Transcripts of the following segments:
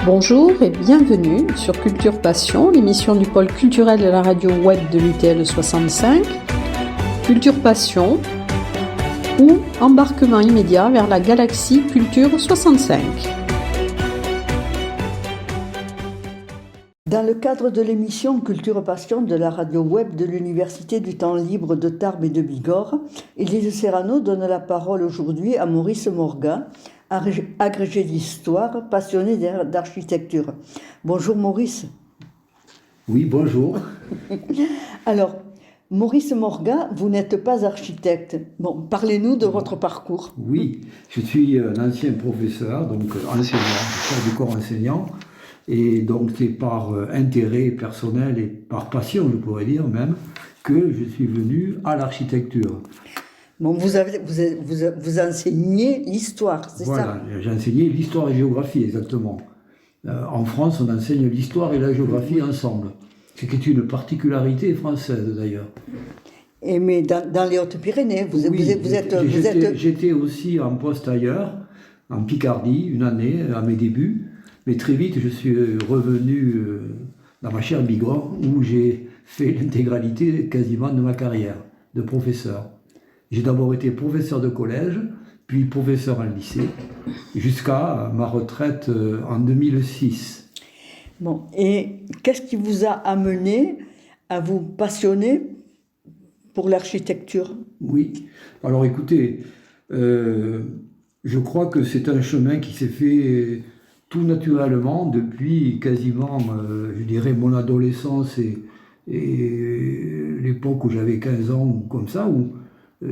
Bonjour et bienvenue sur Culture Passion, l'émission du pôle culturel de la radio web de l'UTL 65. Culture Passion ou embarquement immédiat vers la galaxie Culture 65. Dans le cadre de l'émission Culture Passion de la radio web de l'Université du temps libre de Tarbes et de Bigorre, Élise Serrano donne la parole aujourd'hui à Maurice Morga, agrégé d'histoire, passionné d'architecture. Bonjour Maurice. Oui, bonjour. Alors, Maurice Morga, vous n'êtes pas architecte. Bon, parlez-nous de votre parcours. Oui, je suis un ancien professeur, donc enseignant, chef du corps enseignant. Et donc c'est par intérêt personnel et par passion, je pourrais dire même, que je suis venu à l'architecture. Bon, vous enseignez l'histoire, c'est ça? Voilà, j'ai enseigné l'histoire et la géographie, exactement. En France, on enseigne l'histoire et la géographie ensemble. C'est une particularité française, d'ailleurs. Mais dans les Hautes-Pyrénées, J'étais aussi en poste ailleurs, en Picardie, une année, à mes débuts. Mais très vite, je suis revenu dans ma chère Bigorre, où j'ai fait l'intégralité quasiment de ma carrière de professeur. J'ai d'abord été professeur de collège, puis professeur en lycée, jusqu'à ma retraite en 2006. Bon, et qu'est-ce qui vous a amené à vous passionner pour l'architecture? Oui, alors écoutez, je crois que c'est un chemin qui s'est fait tout naturellement depuis quasiment, je dirais, mon adolescence et l'époque où j'avais 15 ans ou comme ça, où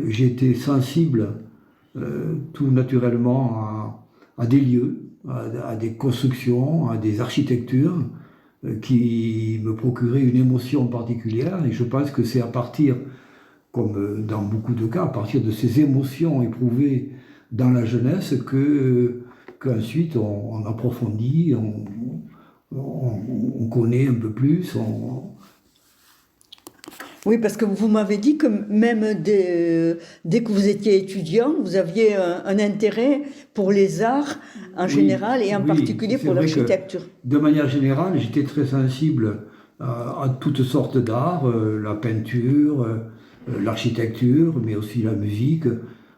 j'étais sensible tout naturellement à des lieux, à des constructions, à des architectures qui me procuraient une émotion particulière. Et je pense que c'est à partir, comme dans beaucoup de cas, à partir de ces émotions éprouvées dans la jeunesse qu'ensuite on approfondit, on connaît un peu plus. Oui, parce que vous m'avez dit que même dès que vous étiez étudiant, vous aviez un intérêt pour les arts en général et en particulier pour l'architecture. De manière générale, j'étais très sensible à toutes sortes d'arts, la peinture, l'architecture, mais aussi la musique.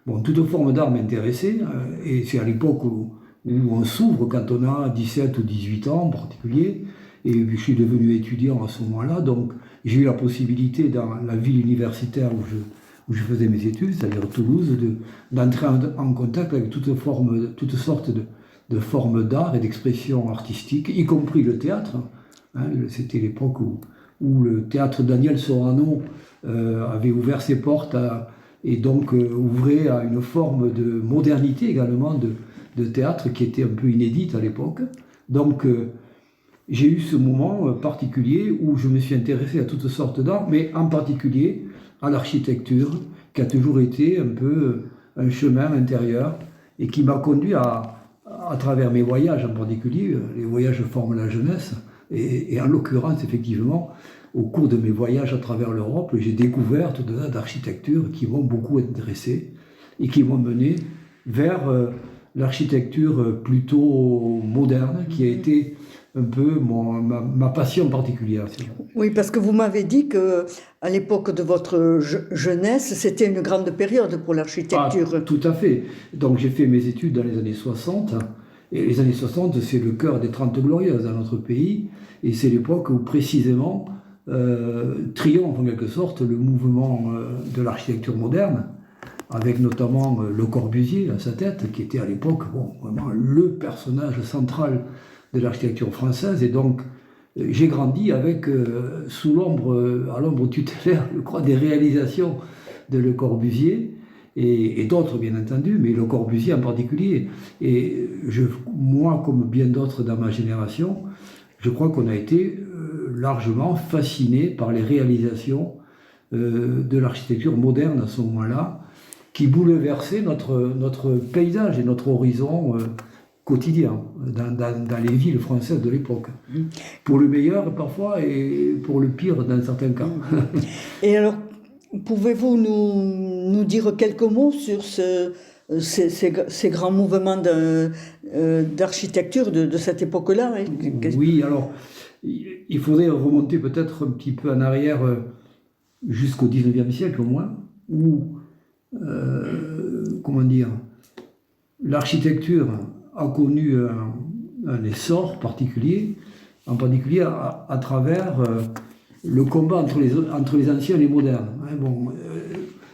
Bon, toute forme d'art m'intéressait, et c'est à l'époque où on s'ouvre quand on a 17 ou 18 ans en particulier, et je suis devenu étudiant à ce moment-là, donc j'ai eu la possibilité dans la ville universitaire où je faisais mes études, c'est-à-dire Toulouse, d'entrer en contact avec toutes sortes de formes d'art et d'expression artistique, y compris le théâtre. C'était l'époque où le théâtre Daniel Sorano avait ouvert ses portes et donc ouvrait à une forme de modernité également de théâtre qui était un peu inédite à l'époque. Donc j'ai eu ce moment particulier où je me suis intéressé à toutes sortes d'art, mais en particulier à l'architecture, qui a toujours été un peu un chemin intérieur et qui m'a conduit à travers mes voyages en particulier. Les voyages forment la jeunesse, et en l'occurrence, effectivement, au cours de mes voyages à travers l'Europe, j'ai découvert tout un tas d'architectures qui m'ont beaucoup intéressé et qui m'ont mené vers l'architecture plutôt moderne, qui a été un peu ma passion particulière. Oui, parce que vous m'avez dit qu'à l'époque de votre jeunesse, c'était une grande période pour l'architecture. Ah, tout à fait. Donc j'ai fait mes études dans les années 60, et les années 60, c'est le cœur des 30 Glorieuses dans notre pays, et c'est l'époque où précisément triomphe en quelque sorte le mouvement de l'architecture moderne, avec notamment Le Corbusier à sa tête, qui était à l'époque vraiment le personnage central de l'architecture française. Et donc j'ai grandi avec à l'ombre tutélaire, je crois, des réalisations de Le Corbusier et d'autres bien entendu, mais Le Corbusier en particulier. Et moi, comme bien d'autres dans ma génération, je crois qu'on a été largement fasciné par les réalisations de l'architecture moderne à ce moment-là, qui bouleversait notre paysage et notre horizon quotidien dans les villes françaises de l'époque. Pour le meilleur parfois et pour le pire dans certains cas. Et alors, pouvez-vous nous dire quelques mots sur ces grands mouvements d'architecture de cette époque-là. Hein. Oui, alors, il faudrait remonter peut-être un petit peu en arrière jusqu'au 19e siècle au moins, où, comment dire, l'architecture a connu un essor particulier, en particulier à travers le combat entre les anciens et les modernes. Hein,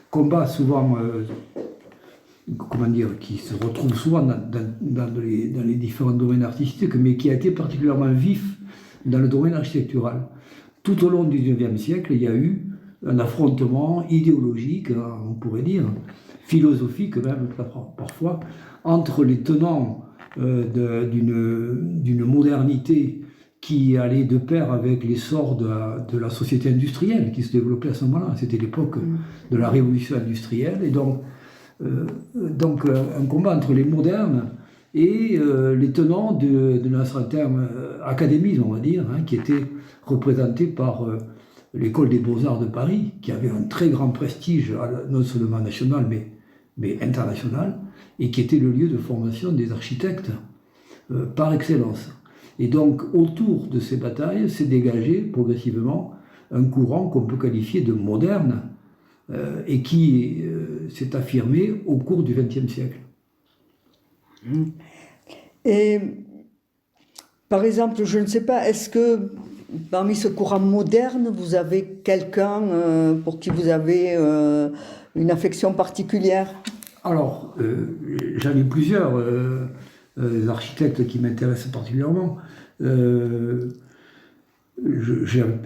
combat souvent, comment dire, qui se retrouve souvent dans les différents domaines artistiques, mais qui a été particulièrement vif dans le domaine architectural. Tout au long du XIXe siècle, il y a eu un affrontement idéologique, on pourrait dire, philosophique même parfois, entre les tenants d'une modernité qui allait de pair avec l'essor de la société industrielle qui se développait à ce moment-là. C'était l'époque de la révolution industrielle, et donc un combat entre les modernes et les tenants d'un certain académisme, on va dire, hein, qui était représenté par l'école des beaux-arts de Paris, qui avait un très grand prestige, non seulement national, mais international, et qui était le lieu de formation des architectes par excellence. Et donc, autour de ces batailles, s'est dégagé progressivement un courant qu'on peut qualifier de moderne, et qui s'est affirmé au cours du XXe siècle. Et, par exemple, je ne sais pas, est-ce que parmi ce courant moderne, vous avez quelqu'un pour qui vous avez une affection particulière? Alors, j'en ai plusieurs architectes qui m'intéressent particulièrement.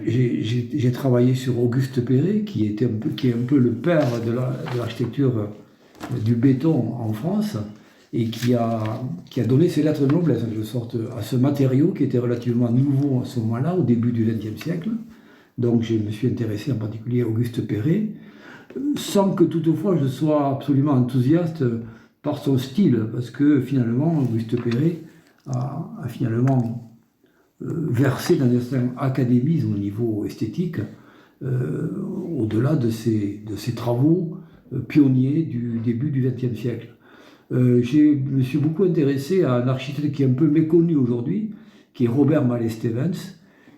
J'ai travaillé sur Auguste Perret, qui est un peu le père de l'architecture du béton en France, et qui a donné ses lettres de noblesse, en quelque sorte, à ce matériau qui était relativement nouveau à ce moment-là, au début du XXe siècle. Donc je me suis intéressé en particulier à Auguste Perret, sans que toutefois je sois absolument enthousiaste par son style, parce que finalement Auguste Perret a finalement versé dans un certain académisme au niveau esthétique, au-delà de ses travaux pionniers du début du XXe siècle. Je me suis beaucoup intéressé à un architecte qui est un peu méconnu aujourd'hui, qui est Robert Mallet Stevens,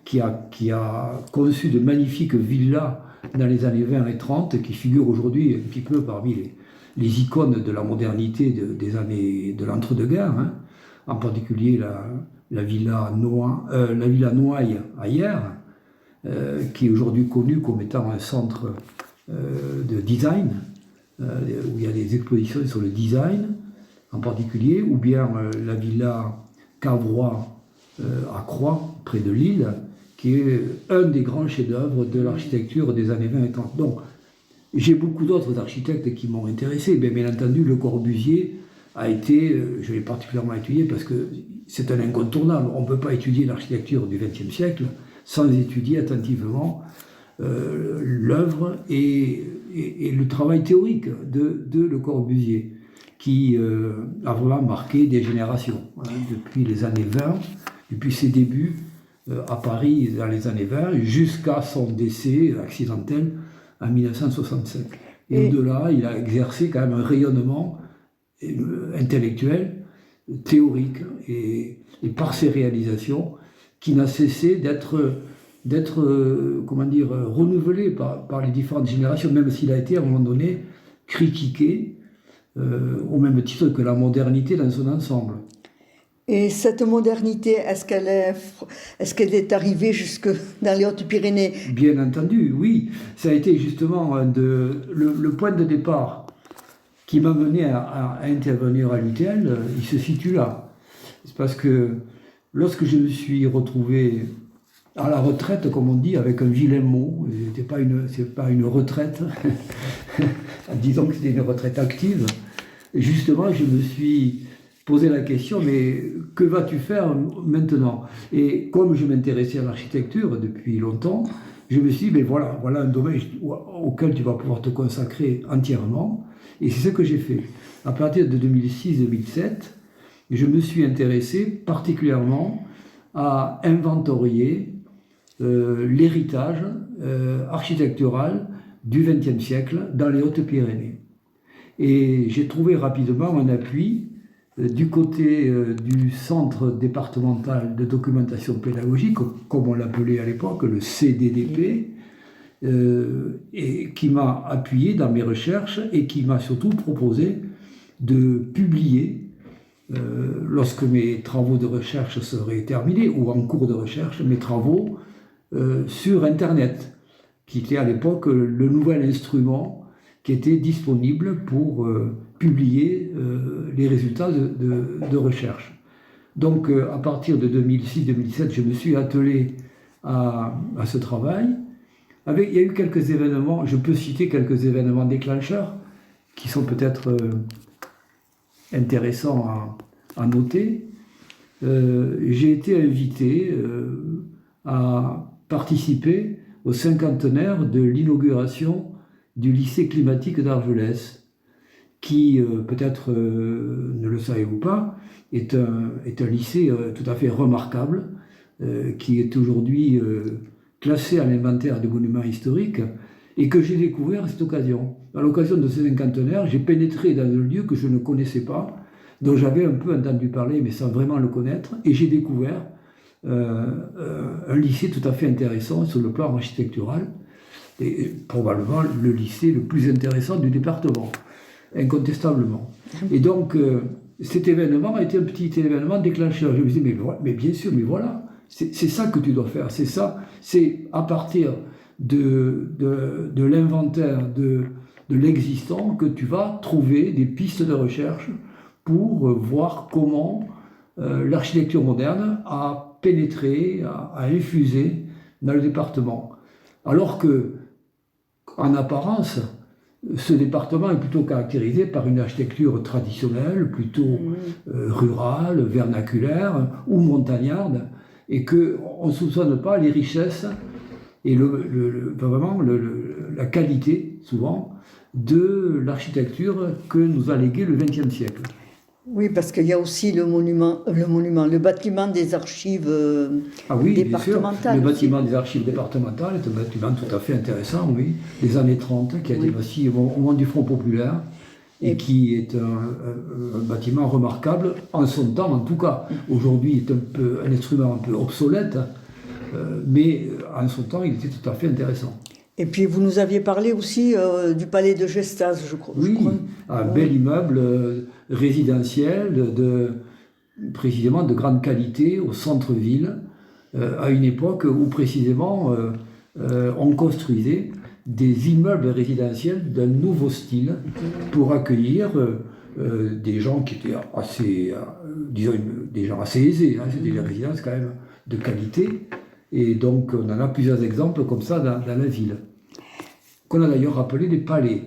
qui a conçu de magnifiques villas dans les années 20 et 30, qui figurent aujourd'hui un petit peu parmi les icônes de la modernité des années de l'entre-deux-guerres, hein. En particulier la villa Noailles à Hyères, qui est aujourd'hui connue comme étant un centre de design, où il y a des expositions sur le design en particulier, ou bien la villa Cavrois à Croix, près de Lille, qui est un des grands chefs-d'œuvre de l'architecture des années 20 et 30. Donc, j'ai beaucoup d'autres architectes qui m'ont intéressé. Bien entendu, Le Corbusier a été, je l'ai particulièrement étudié parce que c'est un incontournable. On ne peut pas étudier l'architecture du XXe siècle sans étudier attentivement l'œuvre et le travail théorique de Le Corbusier, qui a vraiment marqué des générations, hein, depuis les années 20, depuis ses débuts à Paris dans les années 20, jusqu'à son décès accidentel en 1965. Et au-delà, il a exercé quand même un rayonnement intellectuel, théorique, et par ses réalisations, qui n'a cessé d'être renouvelé par les différentes générations, même s'il a été à un moment donné critiqué au même titre que la modernité dans son ensemble. Et cette modernité, est-ce qu'elle est arrivée jusque dans les Hautes-Pyrénées? Bien entendu, oui. Ça a été justement le point de départ qui m'a mené à intervenir à l'UTL, il se situe là. C'est parce que lorsque je me suis retrouvé à la retraite, comme on dit, avec un vilain mot, c'est pas une retraite, disons que c'était une retraite active, et justement je me suis posé la question, mais que vas-tu faire maintenant? Et comme je m'intéressais à l'architecture depuis longtemps, je me suis dit, ben voilà un domaine auquel tu vas pouvoir te consacrer entièrement, et c'est ce que j'ai fait. À partir de 2006-2007, je me suis intéressé particulièrement à inventorier l'héritage architectural du XXe siècle dans les Hautes-Pyrénées. Et j'ai trouvé rapidement un appui du côté du Centre départemental de documentation pédagogique, comme on l'appelait à l'époque, le CDDP, et qui m'a appuyé dans mes recherches et qui m'a surtout proposé de publier, lorsque mes travaux de recherche seraient terminés, ou en cours de recherche, mes travaux sur Internet, qui était à l'époque le nouvel instrument qui était disponible pour publier les résultats de recherche. Donc à partir de 2006-2007, je me suis attelé à ce travail. Il y a eu quelques événements, je peux citer quelques événements déclencheurs qui sont peut-être intéressants à noter. J'ai été invité à participer au cinquantenaire de l'inauguration du lycée climatique d'Argelès, qui, peut-être ne le savez-vous pas, est un lycée tout à fait remarquable, qui est aujourd'hui classé à l'inventaire des monuments historiques, et que j'ai découvert à cette occasion. À l'occasion de ce cinquantenaire, j'ai pénétré dans un lieu que je ne connaissais pas, dont j'avais un peu entendu parler, mais sans vraiment le connaître, et j'ai découvert un lycée tout à fait intéressant sur le plan architectural, et probablement le lycée le plus intéressant du département, incontestablement. Et donc, cet événement a été un petit événement déclencheur. Je me disais, mais bien sûr, mais voilà, c'est ça que tu dois faire, c'est ça, c'est à partir de l'inventaire de l'existant que tu vas trouver des pistes de recherche pour voir comment l'architecture moderne a pénétré, a infusé dans le département. Alors que, en apparence, ce département est plutôt caractérisé par une architecture traditionnelle, plutôt rurale, vernaculaire ou montagnarde, et qu'on ne soupçonne pas les richesses et vraiment la qualité, souvent, de l'architecture que nous a légué le XXe siècle. Oui, parce qu'il y a aussi le bâtiment des archives départementales. Le bâtiment des archives départementales est un bâtiment tout à fait intéressant, oui, des années 30, qui a été bâti au moment du Front populaire, et qui est un bâtiment remarquable en son temps en tout cas. Aujourd'hui, il est un instrument un peu obsolète, mais en son temps, il était tout à fait intéressant. Et puis vous nous aviez parlé aussi du palais de Gestas, je crois. Oui, un bel immeuble résidentiel, précisément de grande qualité, au centre-ville, à une époque où précisément on construisait des immeubles résidentiels d'un nouveau style pour accueillir des gens qui étaient assez, disons, des gens assez aisés, hein, c'était des résidences quand même de qualité. Et donc, on en a plusieurs exemples comme ça dans la ville, qu'on a d'ailleurs appelé des palais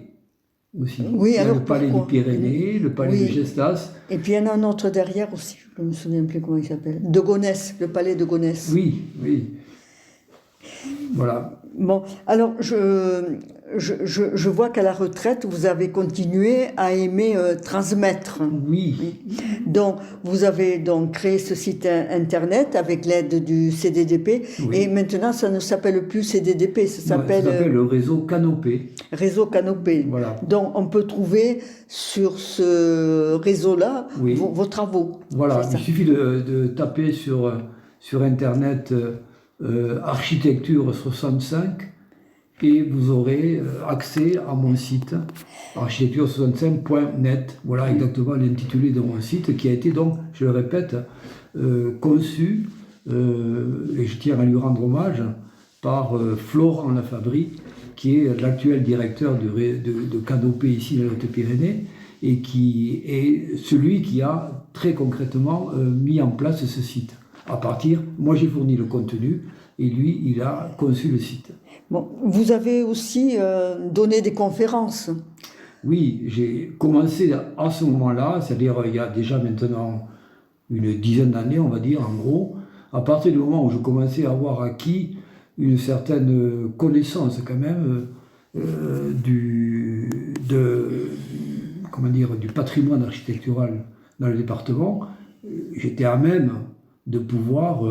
aussi. Oui, alors le palais des Pyrénées, le palais de Gestas. Et puis il y en a un autre derrière aussi, je ne me souviens plus comment il s'appelle. De Gonesse, le palais de Gonesse. Oui, oui. Voilà. Bon, alors je vois qu'à la retraite, vous avez continué à aimer transmettre. Oui. Donc, vous avez donc créé ce site internet avec l'aide du CDDP. Oui. Et maintenant, ça ne s'appelle plus CDDP, ça s'appelle le réseau Canopé. Réseau Canopé. Voilà. Donc, on peut trouver sur ce réseau-là vos travaux. Voilà, il suffit de taper sur Internet Architecture 65 et vous aurez accès à mon site architecture65.net. Voilà exactement l'intitulé de mon site qui a été donc, je le répète, conçu, et je tiens à lui rendre hommage, par Florent Lafabrie, qui est l'actuel directeur de Canopé ici dans les Hautes-Pyrénées et qui est celui qui a très concrètement mis en place ce site. Moi j'ai fourni le contenu et lui il a conçu le site. Bon, vous avez aussi donné des conférences. Oui, j'ai commencé à ce moment-là, c'est-à-dire il y a déjà maintenant une dizaine d'années, on va dire en gros, à partir du moment où je commençais à avoir acquis une certaine connaissance quand même du patrimoine architectural dans le département, j'étais à même de pouvoir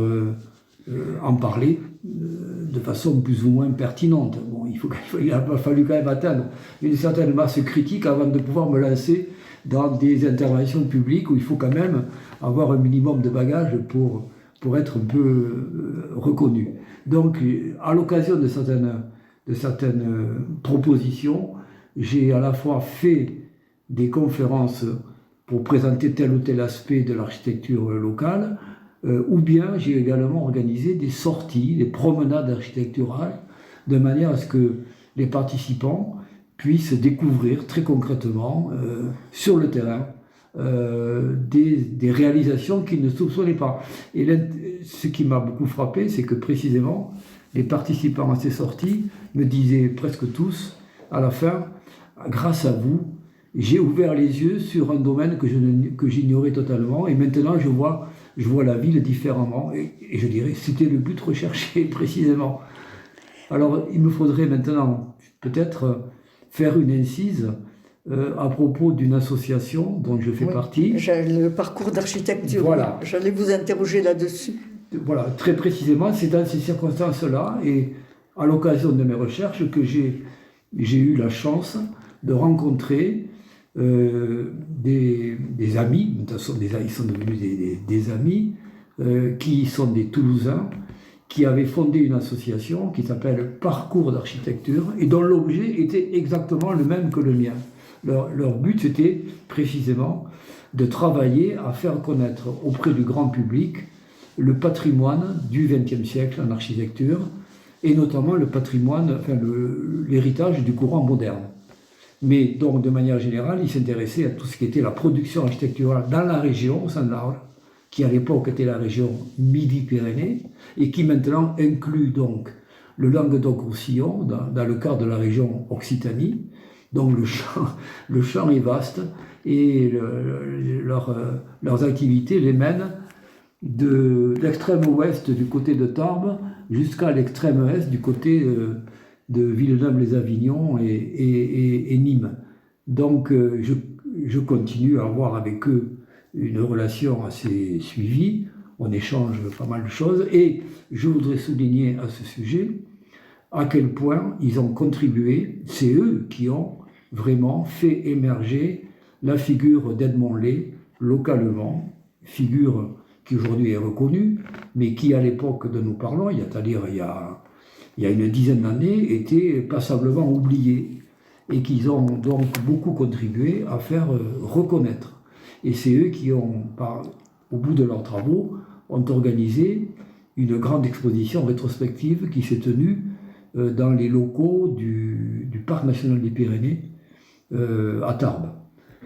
en parler de façon plus ou moins pertinente. Bon, il il a fallu quand même atteindre une certaine masse critique avant de pouvoir me lancer dans des interventions publiques où il faut quand même avoir un minimum de bagages pour être un peu reconnu. Donc, à l'occasion de certaines propositions, j'ai à la fois fait des conférences pour présenter tel ou tel aspect de l'architecture locale, ou bien j'ai également organisé des sorties, des promenades architecturales, de manière à ce que les participants puissent découvrir très concrètement, sur le terrain, des réalisations qu'ils ne soupçonnaient pas. Et ce qui m'a beaucoup frappé, c'est que précisément, les participants à ces sorties me disaient presque tous, à la fin, grâce à vous, j'ai ouvert les yeux sur un domaine que j'ignorais totalement, et maintenant je vois la ville différemment, et je dirais c'était le but recherché précisément. Alors il me faudrait maintenant peut-être faire une incise à propos d'une association dont je fais partie. Le parcours d'architecture, voilà. J'allais vous interroger là-dessus. Voilà, très précisément, c'est dans ces circonstances-là, et à l'occasion de mes recherches, que j'ai eu la chance de rencontrer des amis, ils sont devenus des amis, qui sont des Toulousains, qui avaient fondé une association qui s'appelle Parcours d'architecture, et dont l'objet était exactement le même que le mien. Leur but, c'était précisément de travailler à faire connaître auprès du grand public le patrimoine du XXe siècle en architecture, et notamment le patrimoine, l'héritage du courant moderne. Mais donc, de manière générale, ils s'intéressaient à tout ce qui était la production architecturale dans la région, au sein de l'Arles, qui à l'époque était la région Midi-Pyrénées, et qui maintenant inclut donc le Languedoc-Roussillon dans le cadre de la région Occitanie. Donc le champ est vaste, et leurs activités les mènent de l'extrême ouest du côté de Tarbes jusqu'à l'extrême est du côté de Villeneuve-les-Avignon et Nîmes. Donc je continue à avoir avec eux une relation assez suivie, on échange pas mal de choses, et je voudrais souligner à ce sujet à quel point ils ont contribué, c'est eux qui ont vraiment fait émerger la figure d'Edmond Lay localement, figure qui aujourd'hui est reconnue, mais qui à l'époque de nous parlons, c'est-à-dire il y a une dizaine d'années, était passablement oubliée, et qu'ils ont donc beaucoup contribué à faire reconnaître. Et c'est eux qui ont, au bout de leurs travaux, ont organisé une grande exposition rétrospective qui s'est tenue dans les locaux du Parc national des Pyrénées à Tarbes.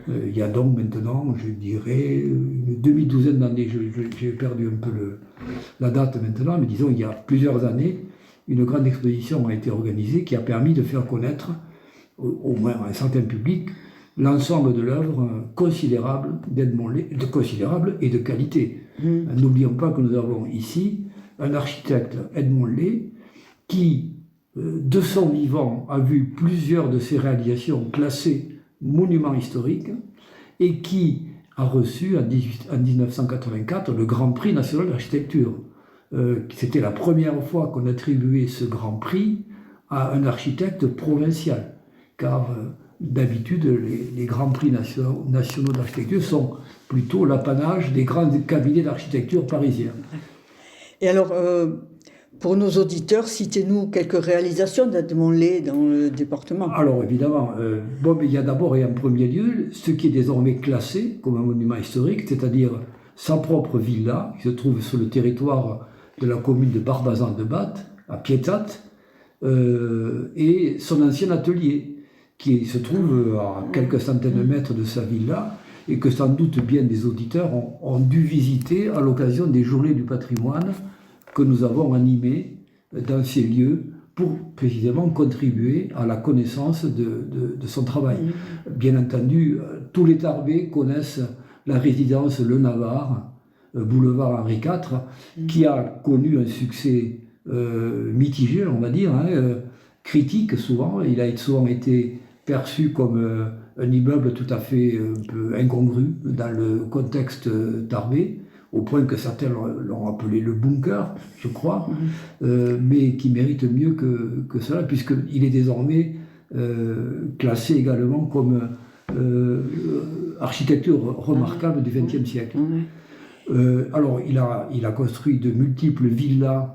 Il y a donc maintenant, je dirais, une demi-douzaine d'années, j'ai perdu un peu la date maintenant, mais disons il y a plusieurs années, une grande exposition a été organisée qui a permis de faire connaître, au moins à un certain public, l'ensemble de l'œuvre considérable d'Edmond Lay, considérable et de qualité. N'oublions pas que nous avons ici un architecte, Edmond Lay, qui, de son vivant, a vu plusieurs de ses réalisations classées monuments historiques, et qui a reçu en 1984 le Grand Prix national d'architecture. C'était la première fois qu'on attribuait ce Grand Prix à un architecte provincial, car d'habitude les Grands Prix nationaux d'architecture sont plutôt l'apanage des grands cabinets d'architecture parisiens. Et alors, pour nos auditeurs, citez-nous quelques réalisations d'Edmond Lay dans le département. Alors évidemment, il y a d'abord et en premier lieu ce qui est désormais classé comme un monument historique, c'est-à-dire sa propre villa, qui se trouve sur le territoire de la commune de Barbazan-de-Batte, à Piétat, et son ancien atelier, qui se trouve à quelques centaines de mètres de sa villa, et que sans doute bien des auditeurs ont dû visiter à l'occasion des Journées du patrimoine que nous avons animées dans ces lieux pour précisément contribuer à la connaissance de son travail. Bien entendu, tous les Tarbais connaissent la résidence Le Navarre, boulevard Henri IV, qui a connu un succès mitigé, on va dire, critique souvent. Il a souvent été perçu comme un immeuble tout à fait un peu incongru dans le contexte tarbais, au point que certains l'ont appelé le bunker, je crois, mais qui mérite mieux que cela, puisqu'il est désormais classé également comme architecture remarquable du XXe siècle. Alors, il a construit de multiples villas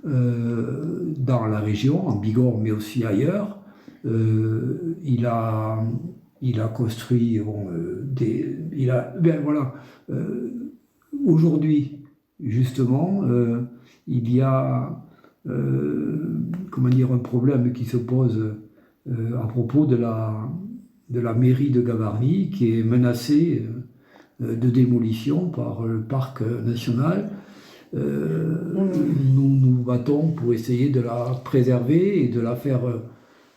dans la région, en Bigorre, mais aussi ailleurs. Il a construit aujourd'hui, justement, il y a un problème qui se pose à propos de la mairie de Gavarnie, qui est menacée de démolition par le parc national. Nous nous battons pour essayer de la préserver et de la faire,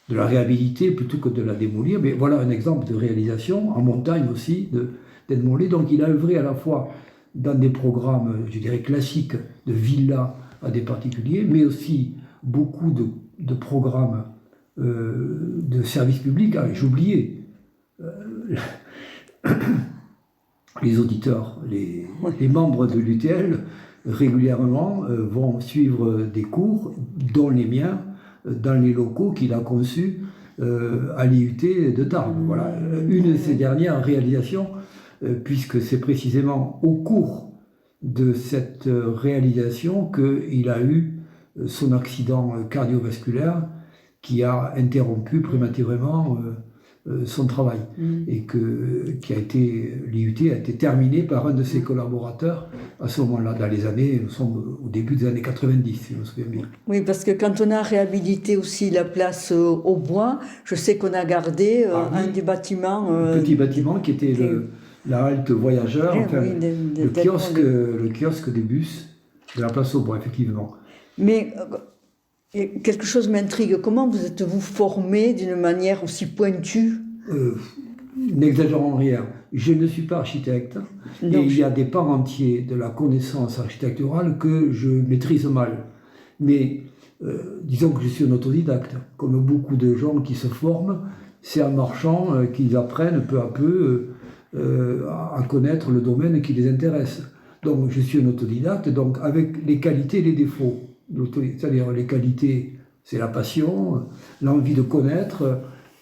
de la réhabiliter plutôt que de la démolir. Mais voilà un exemple de réalisation, en montagne aussi, de démolir. Donc il a œuvré à la fois dans des programmes, je dirais, classiques de villas à des particuliers, mais aussi beaucoup de programmes de services publics. Ah, j'ai oublié. Les auditeurs, les membres de l'UTL, régulièrement vont suivre des cours, dont les miens, dans les locaux qu'il a conçus à l'IUT de Tarbes. Voilà, une de ses dernières réalisations, puisque c'est précisément au cours de cette réalisation qu'il a eu son accident cardiovasculaire qui a interrompu prématurément son travail et l'IUT a été terminé par un de ses collaborateurs à ce moment-là, dans les années, nous sommes au début des années 90, si je me souviens bien. Oui, parce que quand on a réhabilité aussi la place au bois, je sais qu'on a gardé un des bâtiments... un petit bâtiment qui était la halte voyageur, le kiosque des bus de la place au bois, effectivement. Mais... quelque chose m'intrigue. Comment vous êtes-vous formé d'une manière aussi pointue? N'exagérons rien. Je ne suis pas architecte et il y a des pans entiers de la connaissance architecturale que je maîtrise mal. Mais disons que je suis un autodidacte. Comme beaucoup de gens qui se forment, c'est en marchant qu'ils apprennent peu à peu à connaître le domaine qui les intéresse. Donc je suis un autodidacte, donc avec les qualités et les défauts. C'est-à-dire les qualités, c'est la passion, l'envie de connaître,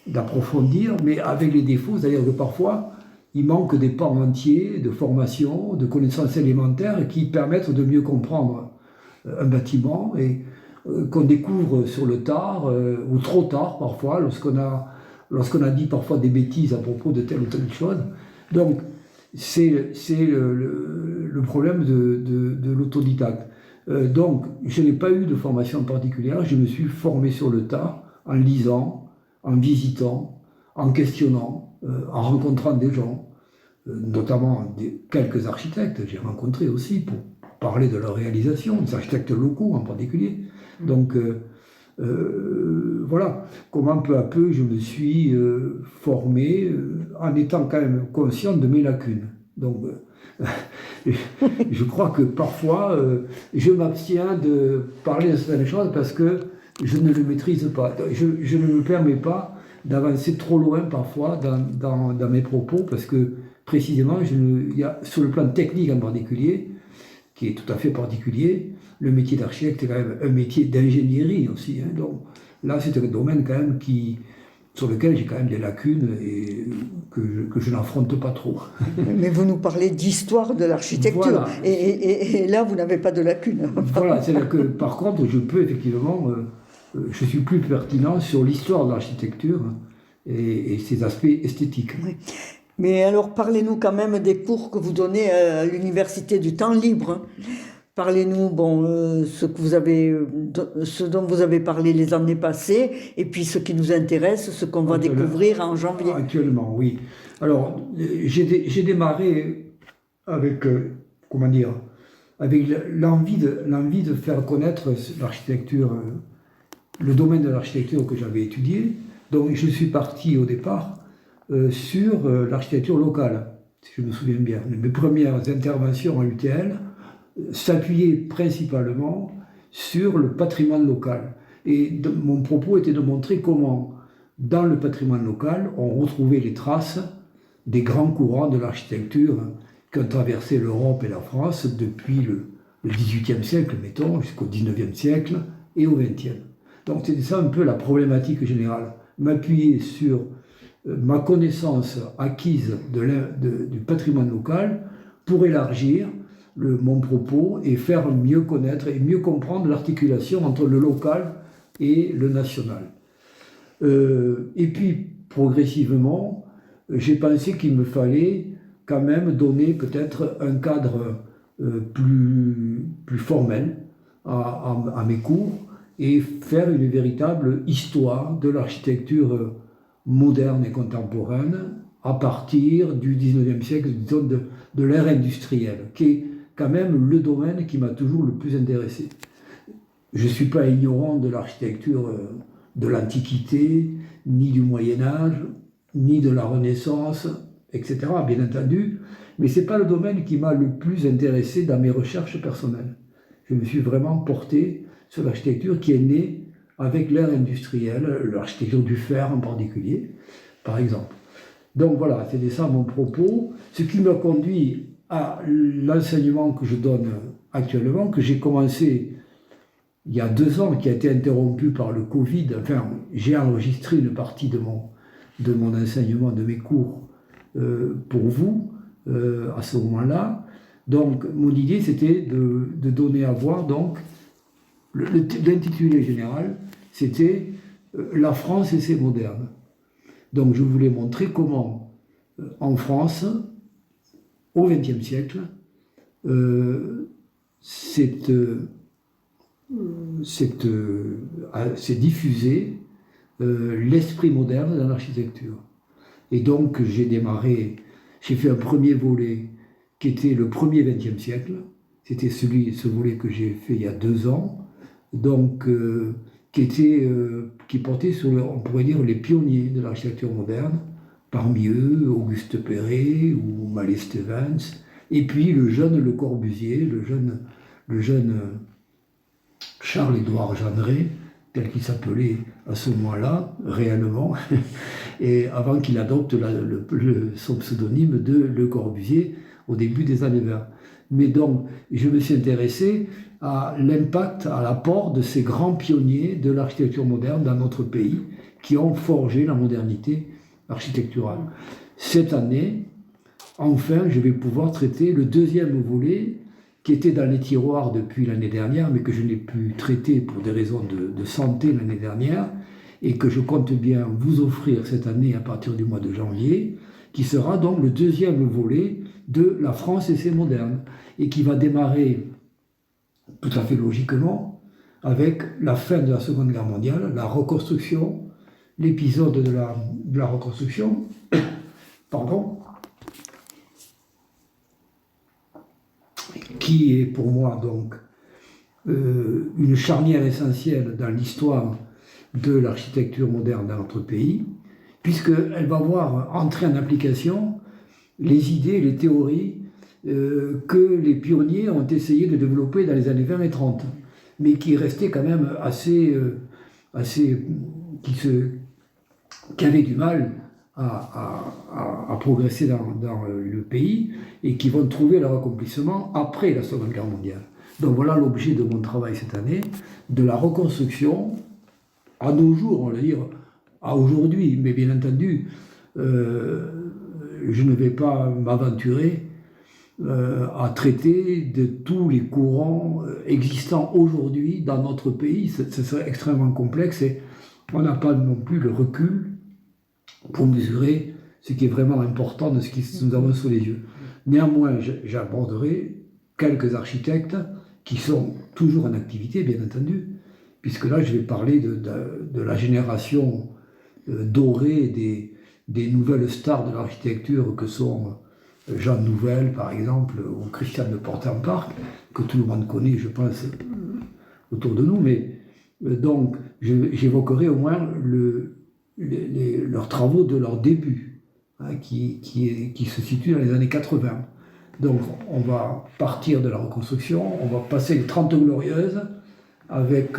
d'approfondir, mais avec les défauts, c'est-à-dire que parfois, il manque des pans entiers de formation, de connaissances élémentaires qui permettent de mieux comprendre un bâtiment et qu'on découvre sur le tard, ou trop tard parfois, lorsqu'on a dit parfois des bêtises à propos de telle ou telle chose. Donc, c'est le problème de l'autodidacte. Donc, je n'ai pas eu de formation particulière, je me suis formé sur le tas, en lisant, en visitant, en questionnant, en rencontrant des gens, notamment quelques architectes, j'ai rencontré aussi pour parler de leur réalisation, des architectes locaux en particulier. Donc, voilà comment peu à peu je me suis formé en étant quand même conscient de mes lacunes. Donc, je crois que parfois, je m'abstiens de parler de certaines choses parce que je ne le maîtrise pas. Je ne me permets pas d'avancer trop loin parfois dans mes propos parce que précisément, il y a, sur le plan technique en particulier, qui est tout à fait particulier, le métier d'architecte est quand même un métier d'ingénierie aussi. Hein. Donc là, c'est un domaine quand même sur lequel j'ai quand même des lacunes et que je n'affronte pas trop. Mais vous nous parlez d'histoire de l'architecture, voilà. et là, vous n'avez pas de lacunes. Voilà, c'est-à-dire que par contre, je peux effectivement, je suis plus pertinent sur l'histoire de l'architecture et ses aspects esthétiques. Oui. Mais alors, parlez-nous quand même des cours que vous donnez à l'Université du Temps Libre. Parlez-nous, ce dont vous avez parlé les années passées, et puis ce qui nous intéresse, ce qu'on va découvrir en janvier. Actuellement, oui. Alors, j'ai démarré avec, avec l'envie de faire connaître l'architecture, le domaine de l'architecture que j'avais étudié. Donc, je suis parti au départ sur l'architecture locale, si je me souviens bien. Mes premières interventions à l'UTL s'appuyaient principalement sur le patrimoine local. Et mon propos était de montrer comment, dans le patrimoine local, on retrouvait les traces des grands courants de l'architecture qui ont traversé l'Europe et la France depuis le XVIIIe siècle, mettons, jusqu'au XIXe siècle et au XXe. Donc c'était ça un peu la problématique générale. M'appuyer sur ma connaissance acquise du patrimoine local pour élargir mon propos et faire mieux connaître et mieux comprendre l'articulation entre le local et le national. Et puis, progressivement, j'ai pensé qu'il me fallait quand même donner peut-être un cadre plus formel à mes cours et faire une véritable histoire de l'architecture moderne et contemporaine à partir du XIXe siècle, disons de l'ère industrielle, qui est quand même le domaine qui m'a toujours le plus intéressé. Je ne suis pas ignorant de l'architecture de l'Antiquité, ni du Moyen-Âge, ni de la Renaissance, etc., bien entendu, mais ce n'est pas le domaine qui m'a le plus intéressé dans mes recherches personnelles. Je me suis vraiment porté sur l'architecture qui est née avec l'ère industrielle, l'architecture du fer en particulier, par exemple. Donc voilà, c'était ça mon propos, ce qui m'a conduit à l'enseignement que je donne actuellement, que j'ai commencé il y a 2 ans, qui a été interrompu par le Covid. Enfin, j'ai enregistré une partie de mon enseignement, de mes cours, pour vous, à ce moment-là. Donc, mon idée, c'était de donner à voir, donc, l'intitulé général, c'était La France et ses modernes. Donc, je voulais montrer comment, en France, au XXe siècle, s'est diffusé l'esprit moderne dans l'architecture. Et donc j'ai fait un premier volet qui était le premier XXe siècle, c'était ce volet que j'ai fait il y a 2 ans, donc qui portait sur, on pourrait dire, les pionniers de l'architecture moderne, parmi eux Auguste Perret ou Mallet Stevens, et puis le jeune Le Corbusier, le jeune Charles-Édouard Jeanneret, tel qu'il s'appelait à ce moment-là, réellement, et avant qu'il adopte son pseudonyme de Le Corbusier au début des années 20. Mais donc, je me suis intéressé à l'impact, à l'apport de ces grands pionniers de l'architecture moderne dans notre pays, qui ont forgé la modernité architecturale. Cette année, enfin, je vais pouvoir traiter le 2e volet, qui était dans les tiroirs depuis l'année dernière, mais que je n'ai pu traiter pour des raisons de santé l'année dernière, et que je compte bien vous offrir cette année à partir du mois de janvier, qui sera donc le 2e volet de La France et ses modernes, et qui va démarrer tout à fait logiquement avec la fin de la Seconde Guerre mondiale, la reconstruction, l'épisode de la reconstruction, pardon, qui est pour moi donc une charnière essentielle dans l'histoire de l'architecture moderne dans notre pays, puisqu'elle va voir entrer en application les idées, les théories que les pionniers ont essayé de développer dans les années 20 et 30, mais qui restaient quand même qui avaient du mal à progresser dans le pays et qui vont trouver leur accomplissement après la Seconde Guerre mondiale. Donc voilà l'objet de mon travail cette année, de la reconstruction à nos jours, on va dire, à aujourd'hui, mais bien entendu, je ne vais pas m'aventurer à traiter de tous les courants existants aujourd'hui dans notre pays. Ce serait extrêmement complexe et on n'a pas non plus le recul pour mesurer ce qui est vraiment important de ce que nous avons sous les yeux. Néanmoins, j'aborderai quelques architectes qui sont toujours en activité, bien entendu, puisque là, je vais parler de la génération dorée des nouvelles stars de l'architecture que sont Jean Nouvel, par exemple, ou Christian de Portenparc, que tout le monde connaît, je pense, autour de nous. Mais donc, j'évoquerai au moins leurs travaux de leur début, hein, qui se situent dans les années 80. Donc, on va partir de la reconstruction, on va passer les 30 glorieuses, avec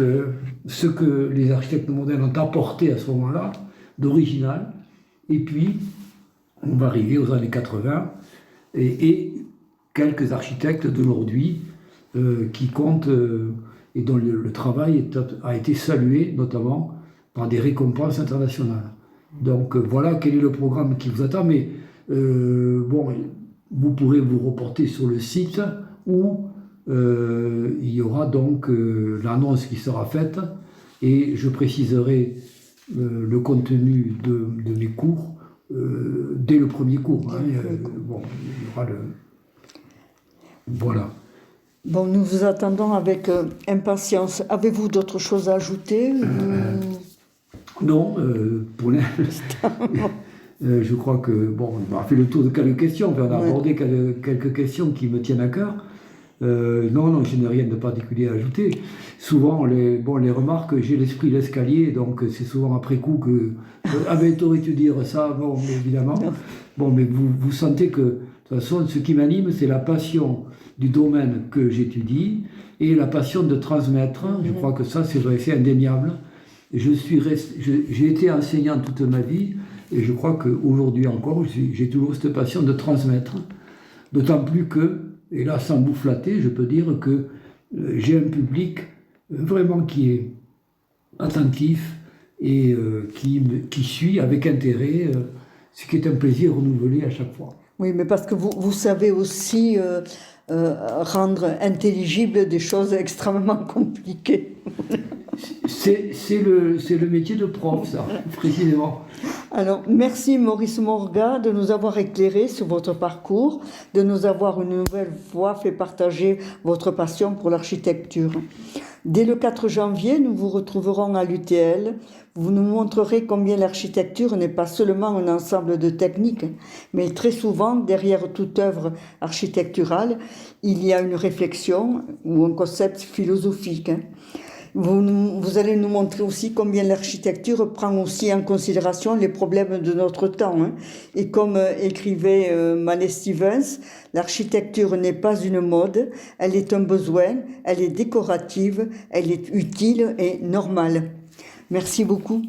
ce que les architectes modernes ont apporté à ce moment-là, d'original, et puis on va arriver aux années 80, et quelques architectes d'aujourd'hui qui comptent et dont le travail a été salué notamment par des récompenses internationales. Donc voilà quel est le programme qui vous attend, mais bon, vous pourrez vous reporter sur le site où il y aura donc l'annonce qui sera faite et je préciserai le contenu de mes cours dès le premier cours. Hein. Bon, il y aura le... Voilà. Bon, nous vous attendons avec impatience. Avez-vous d'autres choses à ajouter Non, pour l'instant, je crois que, bon, on a fait le tour de quelques questions, on a abordé quelques questions qui me tiennent à cœur. Non, je n'ai rien de particulier à ajouter. Souvent, les remarques, j'ai l'esprit l'escalier, donc c'est souvent après coup que ah ben t'aurais-tu dire ça, bon, évidemment. Bon, mais vous sentez que, de toute façon, ce qui m'anime, c'est la passion du domaine que j'étudie et la passion de transmettre. Je crois que ça, c'est vrai, c'est indéniable. J'ai été enseignant toute ma vie et je crois qu'aujourd'hui encore, j'ai toujours cette passion de transmettre. D'autant plus que, et là, sans vous flatter, je peux dire que j'ai un public vraiment qui est attentif et qui suit avec intérêt, ce qui est un plaisir renouvelé à chaque fois. Oui, mais parce que vous savez aussi rendre intelligibles des choses extrêmement compliquées. C'est le métier de prof, ça, précisément. Alors, merci Maurice Morga de nous avoir éclairé sur votre parcours, de nous avoir une nouvelle fois fait partager votre passion pour l'architecture. Dès le 4 janvier, nous vous retrouverons à l'UTL. Vous nous montrerez combien l'architecture n'est pas seulement un ensemble de techniques, mais très souvent, derrière toute œuvre architecturale, il y a une réflexion ou un concept philosophique. Vous allez nous montrer aussi combien l'architecture prend aussi en considération les problèmes de notre temps. Et comme écrivait Malé Stevens, l'architecture n'est pas une mode, elle est un besoin, elle est décorative, elle est utile et normale. Merci beaucoup.